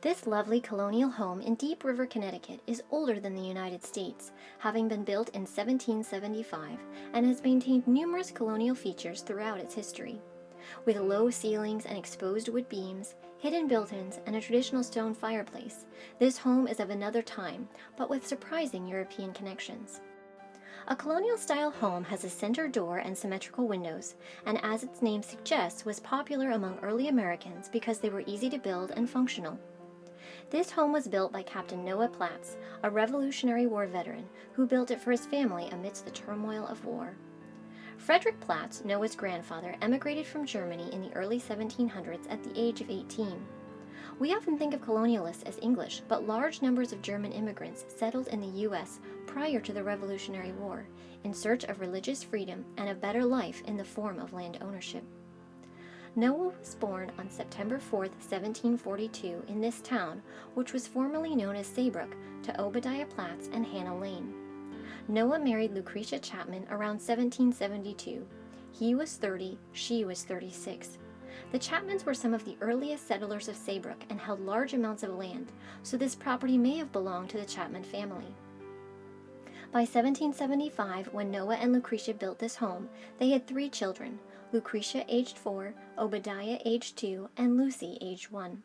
This lovely colonial home in Deep River, Connecticut is older than the United States, having been built in 1775, and has maintained numerous colonial features throughout its history. With low ceilings and exposed wood beams, hidden built-ins, and a traditional stone fireplace, this home is of another time, but with surprising European connections. A colonial-style home has a center door and symmetrical windows, and as its name suggests, was popular among early Americans because they were easy to build and functional. This home was built by Captain Noah Platts, a Revolutionary War veteran who built it for his family amidst the turmoil of war. Frederick Platts, Noah's grandfather, emigrated from Germany in the early 1700s at the age of 18. We often think of colonialists as English, but large numbers of German immigrants settled in the U.S. prior to the Revolutionary War, in search of religious freedom and a better life in the form of land ownership. Noah was born on September 4, 1742, in this town, which was formerly known as Saybrook, to Obadiah Platts and Hannah Lane. Noah married Lucretia Chapman around 1772. He was 30, she was 36. The Chapmans were some of the earliest settlers of Saybrook and held large amounts of land, so this property may have belonged to the Chapman family. By 1775, when Noah and Lucretia built this home, they had 3 children: Lucretia, aged 4, Obadiah, aged 2, and Lucy, aged 1.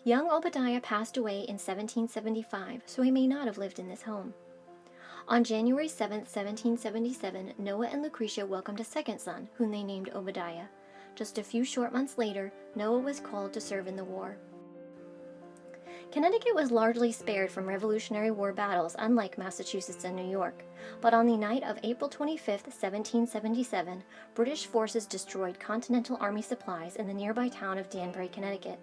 Young Obadiah passed away in 1775, so he may not have lived in this home. On January 7, 1777, Noah and Lucretia welcomed a second son, whom they named Obadiah. Just a few short months later, Noah was called to serve in the war. Connecticut was largely spared from Revolutionary War battles, unlike Massachusetts and New York. But on the night of April 25, 1777, British forces destroyed Continental Army supplies in the nearby town of Danbury, Connecticut.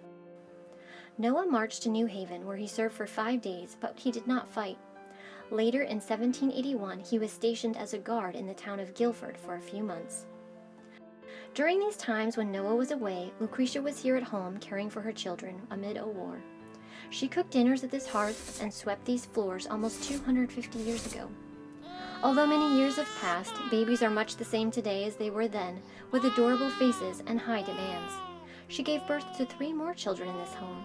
Noah marched to New Haven, where he served for 5 days, but he did not fight. Later, in 1781, he was stationed as a guard in the town of Guilford for a few months. During these times when Noah was away, Lucretia was here at home caring for her children amid a war. She cooked dinners at this hearth and swept these floors almost 250 years ago. Although many years have passed, babies are much the same today as they were then, with adorable faces and high demands. She gave birth to 3 more children in this home: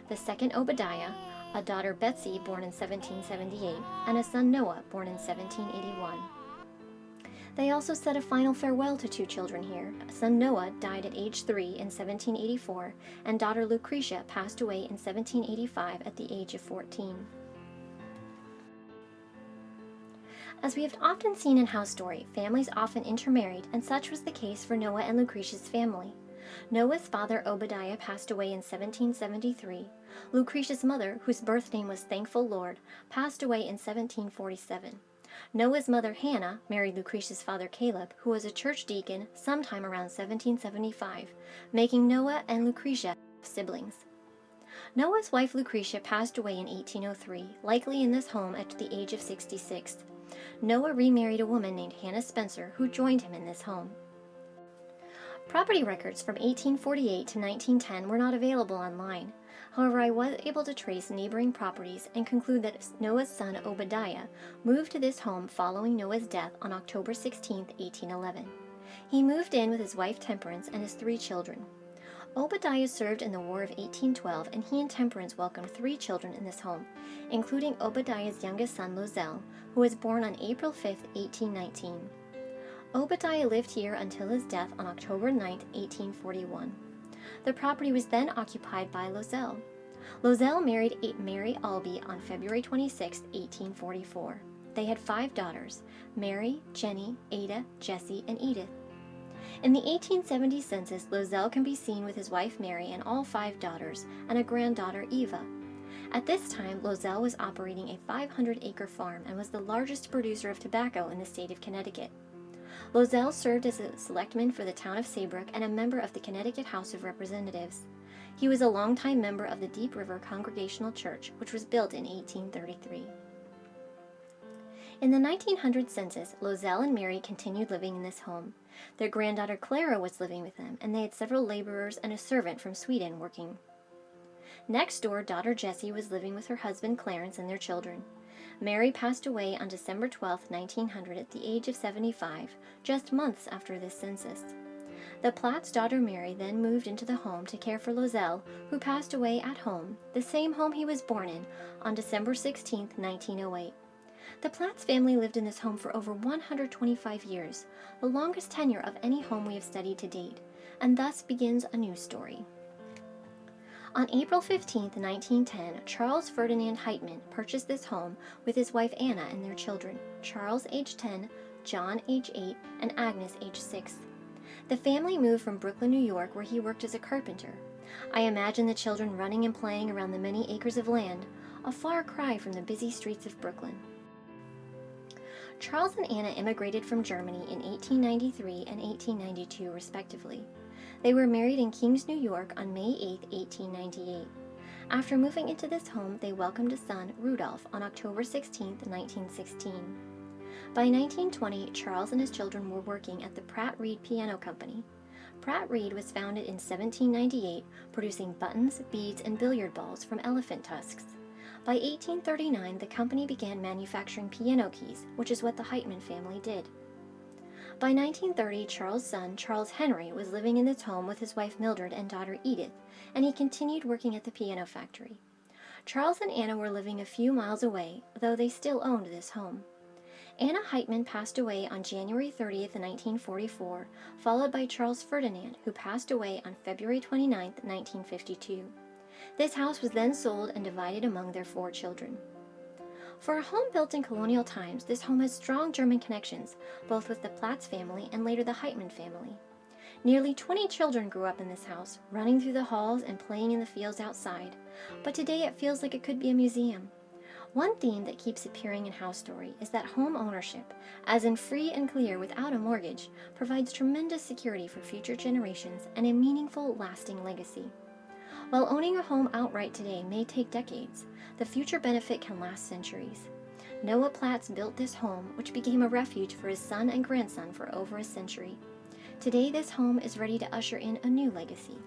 the second Obadiah, a daughter Betsy, born in 1778, and a son Noah, born in 1781. They also said a final farewell to 2 children here. Son Noah died at age 3 in 1784, and daughter Lucretia passed away in 1785 at the age of 14. As we have often seen in Houstory, families often intermarried, and such was the case for Noah and Lucretia's family. Noah's father Obadiah passed away in 1773. Lucretia's mother, whose birth name was Thankful Lord, passed away in 1747. Noah's mother Hannah married Lucretia's father Caleb, who was a church deacon sometime around 1775, making Noah and Lucretia siblings. Noah's wife Lucretia passed away in 1803, likely in this home at the age of 66. Noah remarried a woman named Hannah Spencer, who joined him in this home. Property records from 1848 to 1910 were not available online. However, I was able to trace neighboring properties and conclude that Noah's son Obadiah moved to this home following Noah's death on October 16, 1811. He moved in with his wife Temperance and his 3 children. Obadiah served in the War of 1812, and he and Temperance welcomed 3 children in this home, including Obadiah's youngest son Lozelle, who was born on April 5, 1819. Obadiah lived here until his death on October 9, 1841. The property was then occupied by Lozelle. Lozelle married Mary Albee on February 26, 1844. They had 5 daughters: Mary, Jenny, Ada, Jessie, and Edith. In the 1870 census, Lozelle can be seen with his wife Mary and all 5 daughters, and a granddaughter Eva. At this time, Lozelle was operating a 500-acre farm and was the largest producer of tobacco in the state of Connecticut. Lozelle served as a selectman for the town of Saybrook and a member of the Connecticut House of Representatives. He was a longtime member of the Deep River Congregational Church, which was built in 1833. In the 1900 census, Lozelle and Mary continued living in this home. Their granddaughter Clara was living with them, and they had several laborers and a servant from Sweden working. Next door, daughter Jessie was living with her husband Clarence and their children. Mary passed away on December 12, 1900 at the age of 75, just months after this census. The Platt's daughter Mary then moved into the home to care for Loisel, who passed away at home, the same home he was born in, on December 16, 1908. The Platt's family lived in this home for over 125 years, the longest tenure of any home we have studied to date, and thus begins a new story. On April 15, 1910, Charles Ferdinand Heitman purchased this home with his wife Anna and their children, Charles age 10, John age 8, and Agnes age 6. The family moved from Brooklyn, New York, where he worked as a carpenter. I imagine the children running and playing around the many acres of land, a far cry from the busy streets of Brooklyn. Charles and Anna immigrated from Germany in 1893 and 1892, respectively. They were married in Kings, New York on May 8, 1898. After moving into this home, they welcomed a son, Rudolph, on October 16, 1916. By 1920, Charles and his children were working at the Pratt Reed Piano Company. Pratt Reed was founded in 1798, producing buttons, beads, and billiard balls from elephant tusks. By 1839, the company began manufacturing piano keys, which is what the Heitman family did. By 1930, Charles' son, Charles Henry, was living in this home with his wife Mildred and daughter Edith, and he continued working at the piano factory. Charles and Anna were living a few miles away, though they still owned this home. Anna Heitman passed away on January 30, 1944, followed by Charles Ferdinand, who passed away on February 29, 1952. This house was then sold and divided among their 4 children. For a home built in colonial times, this home has strong German connections, both with the Platt's family and later the Heitman family. Nearly 20 children grew up in this house, running through the halls and playing in the fields outside, but today it feels like it could be a museum. One theme that keeps appearing in Houstory is that home ownership, as in free and clear without a mortgage, provides tremendous security for future generations and a meaningful, lasting legacy. While owning a home outright today may take decades, the future benefit can last centuries. Noah Platts built this home, which became a refuge for his son and grandson for over a century. Today, this home is ready to usher in a new legacy.